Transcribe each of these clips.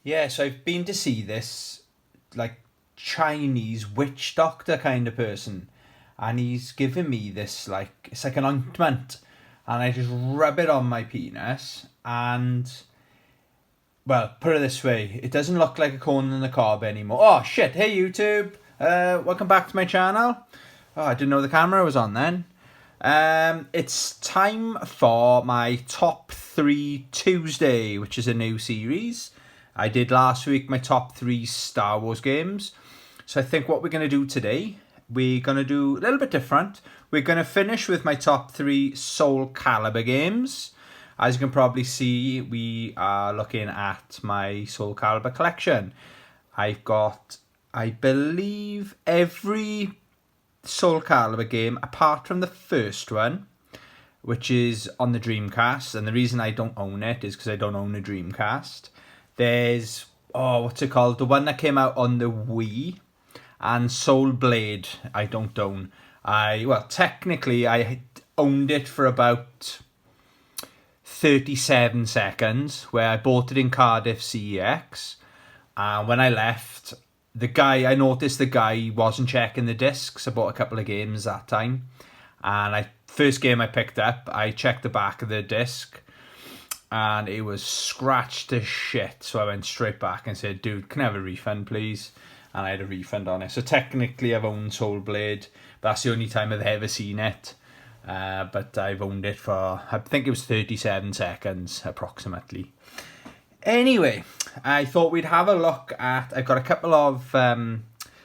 Yeah, so I've been to see this, like, Chinese witch doctor kind of person. And he's given me this, like, it's like an ointment. And I just rub it on my penis. And, well, put it this way, it doesn't look like a corn on the cob anymore. Oh, shit. Hey, YouTube. Welcome back to my channel. Oh, I didn't know the camera was on then. It's time for my top 3 Tuesday, which is a new series. I did last week my top 3 Star Wars games. So I think what we're going to do today, we're going to do a little bit different. We're going to finish with my top 3 Soul Calibur games. As you can probably see, we are looking at my Soul Calibur collection. I've got, I believe, every Soul Calibur game apart from the first one, which is on the Dreamcast. And the reason I don't own it is because I don't own a Dreamcast. There's, what's it called? The one that came out on the Wii. And Soul Blade, I don't own. Technically, I owned it for about 37 seconds, where I bought it in Cardiff CEX. And when I left, I noticed the guy wasn't checking the discs. I bought a couple of games that time. And first game I picked up, I checked the back of the disc. And it was scratched to shit. So I went straight back and said, dude, can I have a refund, please? And I had a refund on it. So technically I've owned Soul Blade. But that's the only time I've ever seen it. But I've owned it for, I think it was 37 seconds approximately. Anyway, I thought we'd have a look at, I've got a couple of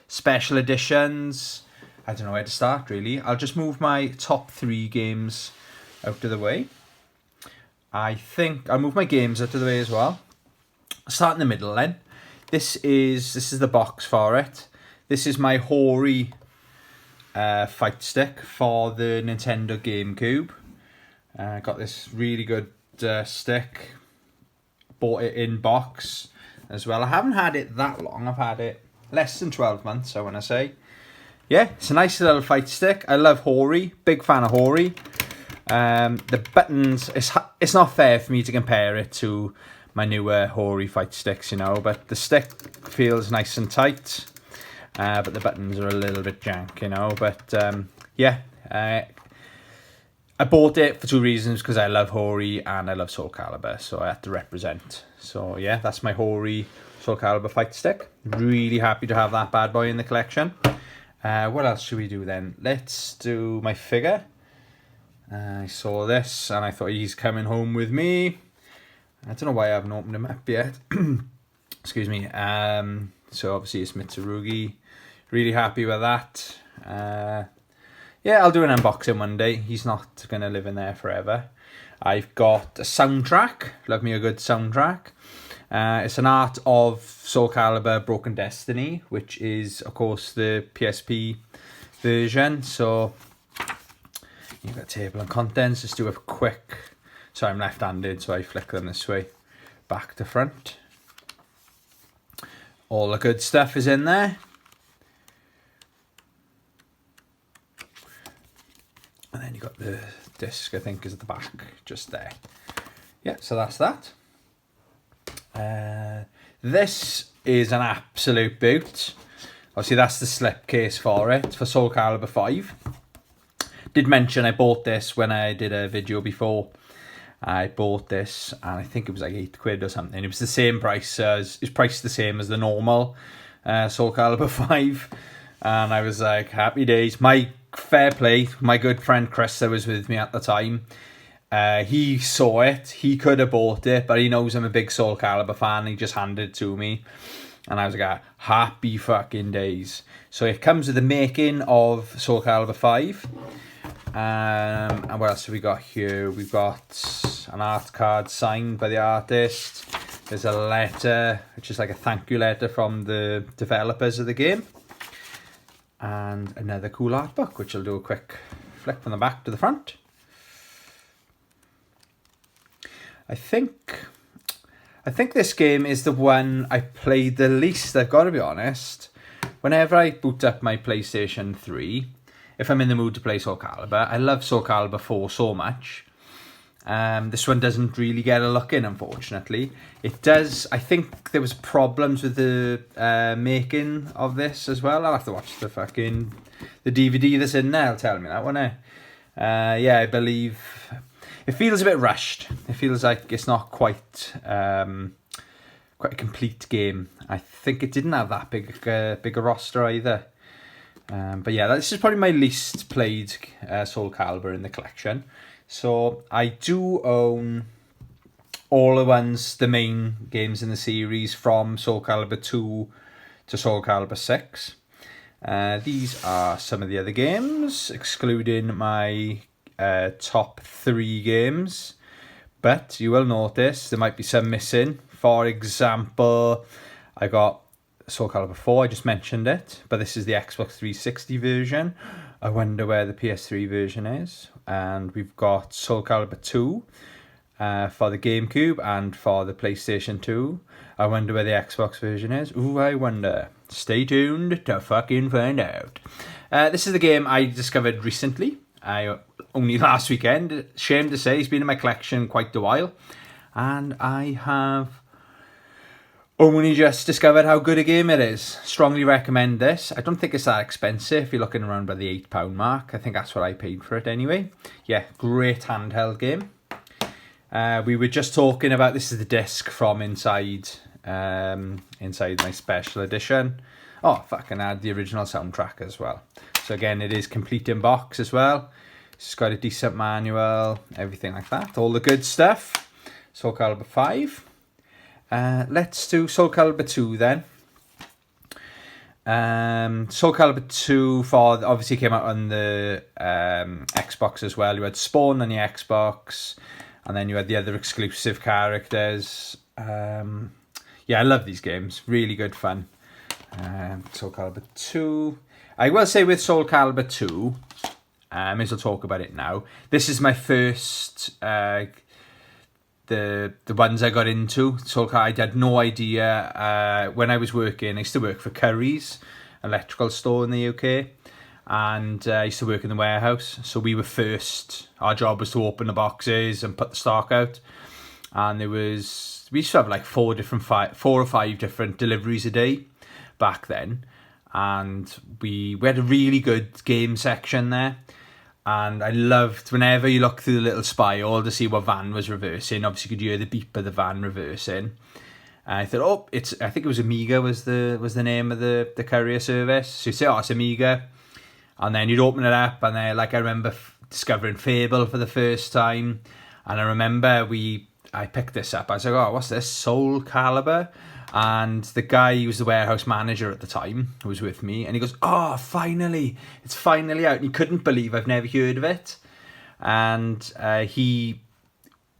special editions. I don't know where to start really. I'll just move my top 3 games out of the way. I think I'll move my games out of the way as well. I'll start in the middle then. This is the box for it. This is my Hori fight stick for the Nintendo GameCube. Got this really good stick. Bought it in box as well. I haven't had it that long. I've had it less than 12 months, I want to say. Yeah, it's a nice little fight stick. I love Hori. Big fan of Hori. The buttons, it's not fair for me to compare it to my newer Hori fight sticks, you know, but the stick feels nice and tight, but the buttons are a little bit jank, you know, but I bought it for 2 reasons, because I love Hori and I love Soul Calibur, so I had to represent. So yeah, that's my Hori Soul Calibur fight stick. Really happy to have that bad boy in the collection. What else should we do then? Let's do my figure. I saw this and I thought, he's coming home with me. I don't know why I haven't opened him up yet. Excuse me. So obviously it's Mitsurugi. Really happy with that. Yeah, I'll do an unboxing one day. He's not going to live in there forever. I've got a soundtrack. Love me a good soundtrack. It's an art of Soul Calibur Broken Destiny, which is, of course, the PSP version. So you've got table and contents. Let's do a quick... Sorry, I'm left-handed, so I flick them this way. Back to front. All the good stuff is in there. And then you got the disc, I think, is at the back, just there. Yeah, so that's that. This is an absolute boot. Obviously, that's the slipcase for it, for Soul Calibur 5. Did mention I bought this when I did a video before. I bought this, and I think it was like £8 or something. It was the same price it's priced the same as the normal Soul Calibur 5. And I was like, happy days. My fair play, my good friend Chris that was with me at the time, he saw it. He could have bought it, but he knows I'm a big Soul Calibur fan. He just handed it to me. And I was like, happy fucking days. So it comes with the making of Soul Calibur 5. And what else have we got here? We've got an art card signed by the artist. There's a letter, which is like a thank you letter from the developers of the game. And another cool art book, which I'll do a quick flick from the back to the front. I think this game is the one I played the least, I've got to be honest. Whenever I boot up my PlayStation 3, if I'm in the mood to play Soul Calibur, I love Soul Calibur 4 so much. This one doesn't really get a look in, unfortunately. It does. I think there was problems with the making of this as well. I'll have to watch the DVD that's in there. It'll tell me that, won't it? Yeah, I believe it feels a bit rushed. It feels like it's not quite a complete game. I think it didn't have that big a roster either. But yeah, this is probably my least played Soul Calibur in the collection. So I do own all the main games in the series, from Soul Calibur 2 to Soul Calibur 6. These are some of the other games, excluding my top 3 games. But you will notice there might be some missing. For example, I got Soul Calibur 4, I just mentioned it, but this is the Xbox 360 version. I wonder where the PS3 version is. And we've got Soul Calibur 2 for the GameCube and for the PlayStation 2. I wonder where the Xbox version is. Ooh, I wonder. Stay tuned to fucking find out. This is the game I discovered recently. Only last weekend. Shame to say, it's been in my collection quite a while. And I have only just discovered how good a game it is. Strongly recommend this. I don't think it's that expensive if you're looking around by the £8 mark. I think that's what I paid for it anyway. Yeah, great handheld game. We were just talking about, this is the disc from inside my special edition. Oh, fucking add the original soundtrack as well. So again, it is complete in box as well. It's got a decent manual, everything like that. All the good stuff. Soul Calibur 5. Let's do Soul Calibur 2 then. Soul Calibur 2 obviously came out on the Xbox as well. You had Spawn on the Xbox, and then you had the other exclusive characters. Yeah, I love these games. Really good fun. Soul Calibur 2. I will say with Soul Calibur 2, I may as well talk about it now. This is my first... The ones I got into, Soul Calibur, I had no idea. When I was working, I used to work for Curry's electrical store in the UK, and I used to work in the warehouse. So we were first. Our job was to open the boxes and put the stock out. And we used to have like 4 or 5 different deliveries a day back then, and we had a really good game section there. And I loved, whenever you look through the little spiral to see what van was reversing, obviously you could hear the beep of the van reversing. And I thought, I think it was Amiga was the name of the courier service. So you'd say, it's Amiga. And then you'd open it up, and then, like, I remember discovering Fable for the first time. And I remember I picked this up. I was like, what's this? Soul Calibur? And the guy who was the warehouse manager at the time, who was with me, and he goes, finally, it's finally out. And he couldn't believe I've never heard of it. And he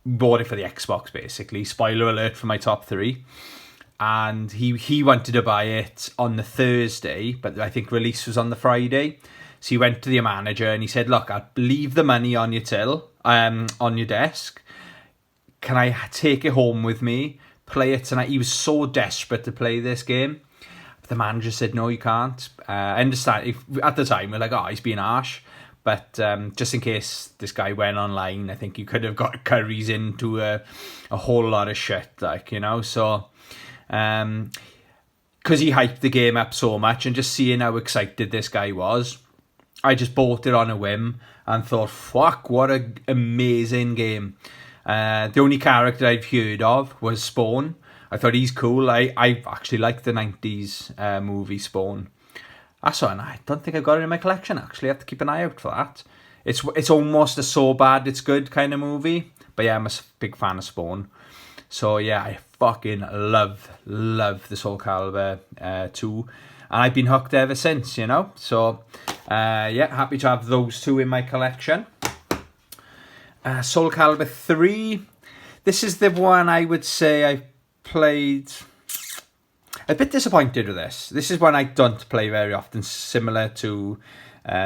bought it for the Xbox, basically. Spoiler alert for my top 3. And he wanted to buy it on the Thursday, but I think release was on the Friday. So he went to the manager and he said, look, I'll leave the money on your on your desk. Can I take it home with me? Play it tonight. He was so desperate to play this game. But the manager said, no, you can't. I understand. At the time, we're like, he's being harsh. But just in case this guy went online, I think you could have got Curry's into a whole lot of shit, like, you know. So, because he hyped the game up so much, and just seeing how excited this guy was, I just bought it on a whim and thought, fuck, what an amazing game. The only character I've heard of was Spawn. I thought he's cool. I actually like the 90s movie Spawn. That's one. I don't think I've got it in my collection, actually. I have to keep an eye out for that. It's almost a so bad it's good kind of movie. But yeah, I'm a big fan of Spawn. So yeah, I fucking love the Soul Calibur 2. And I've been hooked ever since, you know. So yeah, happy to have those 2 in my collection. Soul Calibur 3. This is the one I would say I played. A bit disappointed with this. This is one I don't play very often, similar to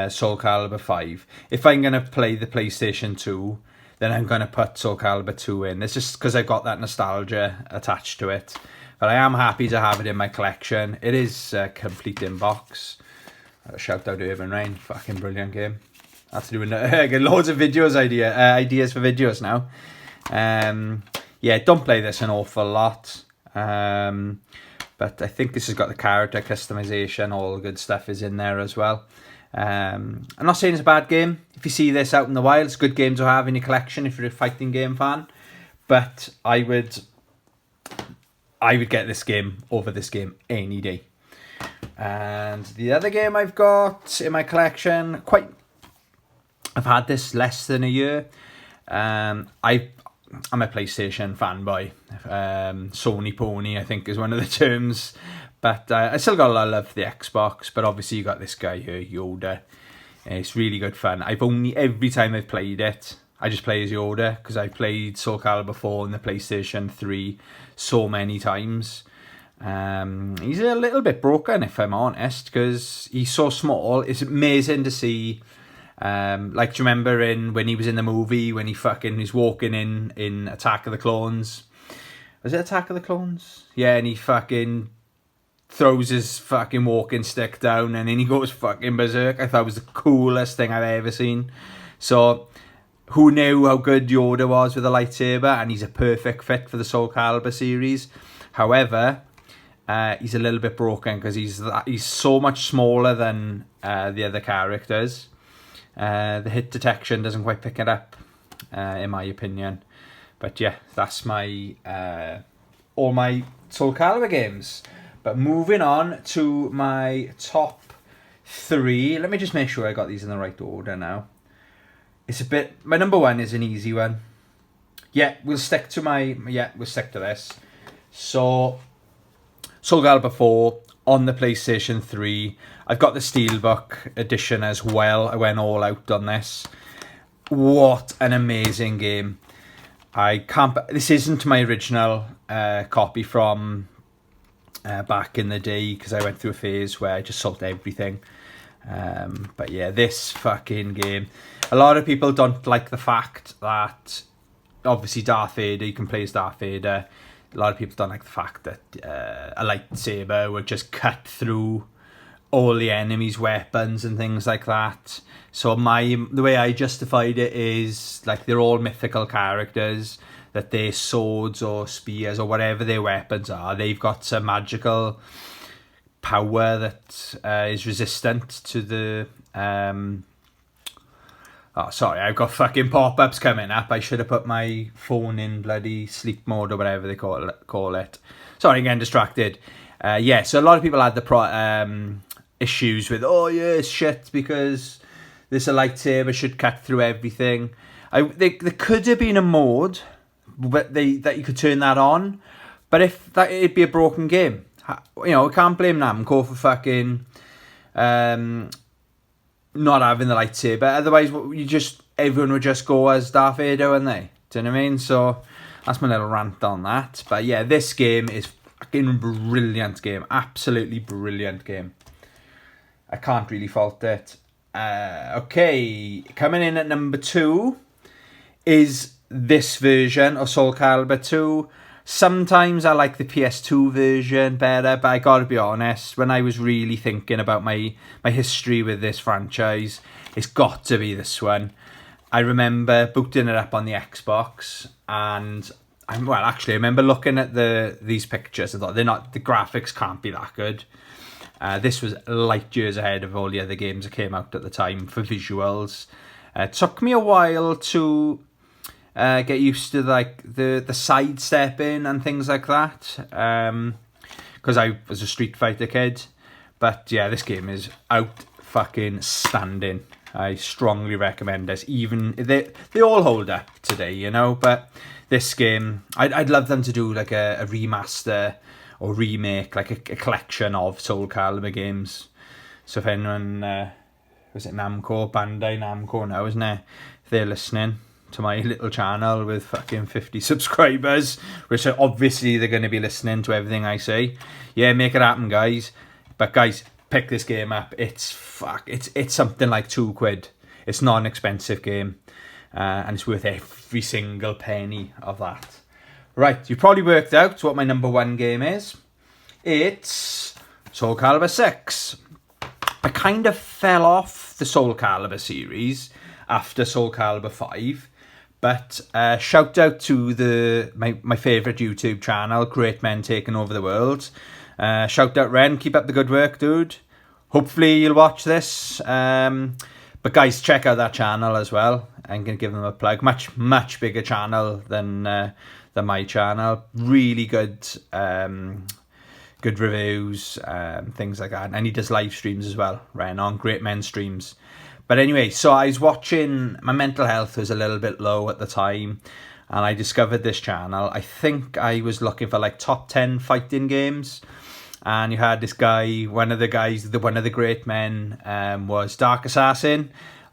Soul Calibur 5. If I'm going to play the PlayStation 2, then I'm going to put Soul Calibur 2 in. It's just because I've got that nostalgia attached to it. But I am happy to have it in my collection. It is complete in box. Shout out to Urban Rain. Fucking brilliant game. After doing I get loads of ideas for videos now. Yeah, don't play this an awful lot. But I think this has got the character customization, all the good stuff is in there as well. I'm not saying it's a bad game. If you see this out in the wild, it's a good game to have in your collection if you're a fighting game fan. But I would get this game over this game any day. And the other game I've got in my collection, I've had this less than a year. I'm a PlayStation fanboy. Sony pony, I think, is one of the terms. But I still got a lot of love for the Xbox. But obviously you got this guy here, Yoda. It's really good fun. Every time I've played it, I just play as Yoda, because I've played Soul Calibur 4 on the PlayStation 3 so many times. He's a little bit broken, if I'm honest, because he's so small. It's amazing to see. Like, do you remember when he was in the movie, when he's walking in Attack of the Clones? Was it Attack of the Clones? Yeah, and he fucking throws his fucking walking stick down and then he goes fucking berserk. I thought it was the coolest thing I've ever seen. So, who knew how good Yoda was with a lightsaber? And he's a perfect fit for the Soul Calibur series. However, he's a little bit broken because he's so much smaller than the other characters. The hit detection doesn't quite pick it up, in my opinion. But yeah, that's my all my Soul Calibur games. But moving on to my top 3. Let me just make sure I got these in the right order now. My number 1 is an easy one. Yeah, we'll stick to this. So, Soul Calibur 4 on the PlayStation 3. I've got the Steelbook edition as well. I went all out on this. What an amazing game. This isn't my original copy from back in the day, because I went through a phase where I just sold everything. But yeah, this fucking game. A lot of people don't like the fact that obviously Darth Vader, you can play as Darth Vader. A lot of people don't like the fact that a lightsaber would just cut through all the enemy's weapons and things like that. So the way I justified it is, like, they're all mythical characters, that their swords or spears or whatever their weapons are, they've got some magical power that is resistant to the... Oh, sorry, I've got fucking pop-ups coming up. I should have put my phone in bloody sleep mode or whatever they call it. Sorry, I'm getting distracted. Yeah, so a lot of people had the issues with, oh yeah, it's shit because this lightsaber should cut through everything. There could have been a mode that you could turn that on, but it'd be a broken game. You know, we can't blame Namco for fucking not having the lightsaber. Otherwise, everyone would just go as Darth Vader, wouldn't they? Do you know what I mean? So that's my little rant on that. But yeah, this game is fucking brilliant game. Absolutely brilliant game. I can't really fault it. Okay, coming in at number 2 is this version of Soul Calibur 2. Sometimes I like the PS2 version better, but I gotta be honest, when I was really thinking about my history with this franchise, it's got to be this one. I remember booting it up on the Xbox, and I remember looking at these pictures. I thought the graphics can't be that good. This was light years ahead of all the other games that came out at the time for visuals. It took me a while to get used to like the sidestepping and things like that, because I was a Street Fighter kid. But yeah, this game is out fucking standing. I strongly recommend this. Even they all hold up today, you know. But this game, I'd love them to do like a remaster or remake, like a collection of Soul Calibur games. So if anyone, was it Bandai Namco now, isn't it? If they're listening to my little channel with fucking 50 subscribers, which are obviously they're going to be listening to everything I say. Yeah, make it happen, guys. But guys, pick this game up. It's something like £2. It's not an expensive game, and it's worth every single penny of that. Right, you've probably worked out what my number 1 game is. It's Soul Calibur 6. I kind of fell off the Soul Calibur series after Soul Calibur 5. But shout out to my favourite YouTube channel, Great Men Taking Over the World. Shout out Ren, keep up the good work, dude. Hopefully you'll watch this. But guys, check out that channel as well. I'm going to give them a plug. Much bigger channel than my channel. Really good good reviews, things like that. And he does live streams as well, Ren, on Great Men Streams. But anyway, so I was watching, my mental health was a little bit low at the time, and I discovered this channel. I think I was looking for like top 10 fighting games, and you had this guy, one of the great men was Dark Assassin.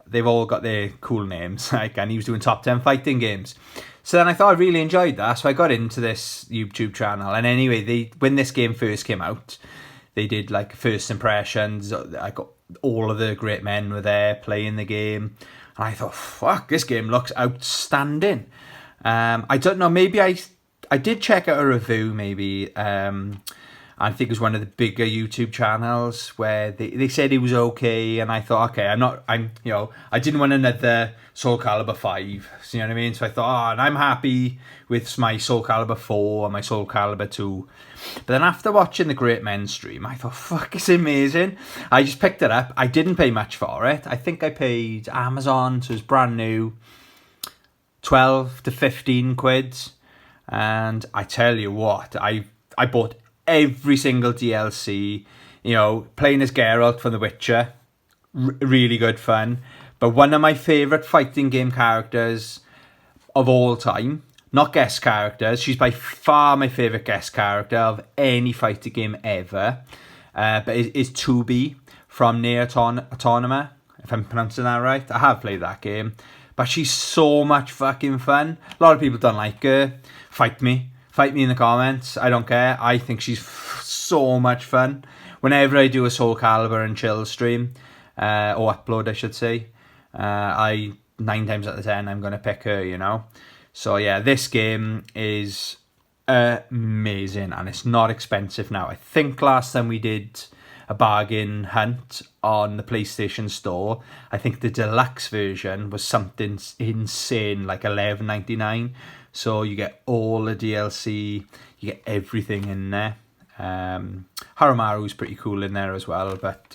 They've all got their cool names, like, and he was doing top 10 fighting games. So then I thought I really enjoyed that, so I got into this YouTube channel. And anyway, when this game first came out, they did like first impressions. I got all of the great men were there playing the game, and I thought, fuck, this game looks outstanding. I don't know, maybe I did check out a review, maybe. I think it was one of the bigger YouTube channels where they said it was okay, and I thought, okay, I didn't want another Soul Calibur 5, so you know what I mean? So I thought, and I'm happy with my Soul Calibur 4 and my Soul Calibur 2. But then after watching the Great Men stream, I thought, fuck, it's amazing. I just picked it up. I didn't pay much for it. I think I paid Amazon, so it was brand new, 12 to 15 quid. And I tell you what, I bought every single DLC, you know, playing as Geralt from The Witcher, really good fun. But one of my favourite fighting game characters of all time, not guest characters, she's by far my favourite guest character of any fighting game ever, but is 2B from Nier Automata, if I'm pronouncing that right. I have played that game, but she's so much fucking fun. A lot of people don't like her. Fight me in the comments, I don't care. I think she's so much fun. Whenever I do a Soul Calibur and chill stream, or upload I should say, 9 times out of 10 I'm going to pick her, you know. So yeah, this game is amazing, and it's not expensive now. I think last time we did a bargain hunt on the PlayStation Store, I think the deluxe version was something insane, like $11.99. So you get all the DLC, you get everything in there. Harumaru's pretty cool in there as well, but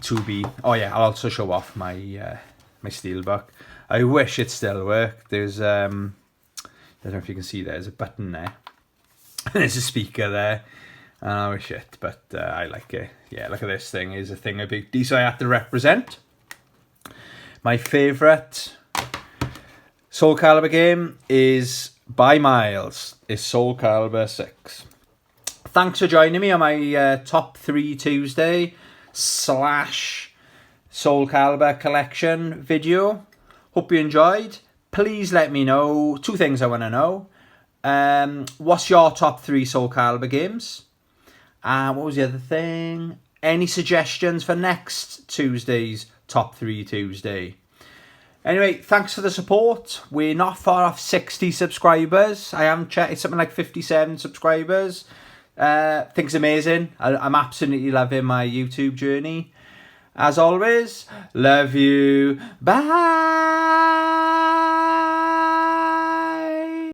2B. Oh yeah, I'll also show off my my Steelbook. I wish it still worked. There's I don't know if you can see, there's a button there. There's a speaker there. Oh shit, but I like it. Yeah, look at this thing. Is a thing a big D, so I have to represent. My favourite Soul Calibur game is, by miles, is Soul Calibur 6. Thanks for joining me on my Top 3 Tuesday / Soul Calibur collection video. Hope you enjoyed. Please let me know 2 things I want to know. What's your top 3 Soul Calibur games? What was the other thing? Any suggestions for next Tuesday's Top 3 Tuesday? Anyway, thanks for the support. We're not far off 60 subscribers. I haven't checked. It's something like 57 subscribers. Think it's amazing. I'm absolutely loving my YouTube journey. As always, love you. Bye.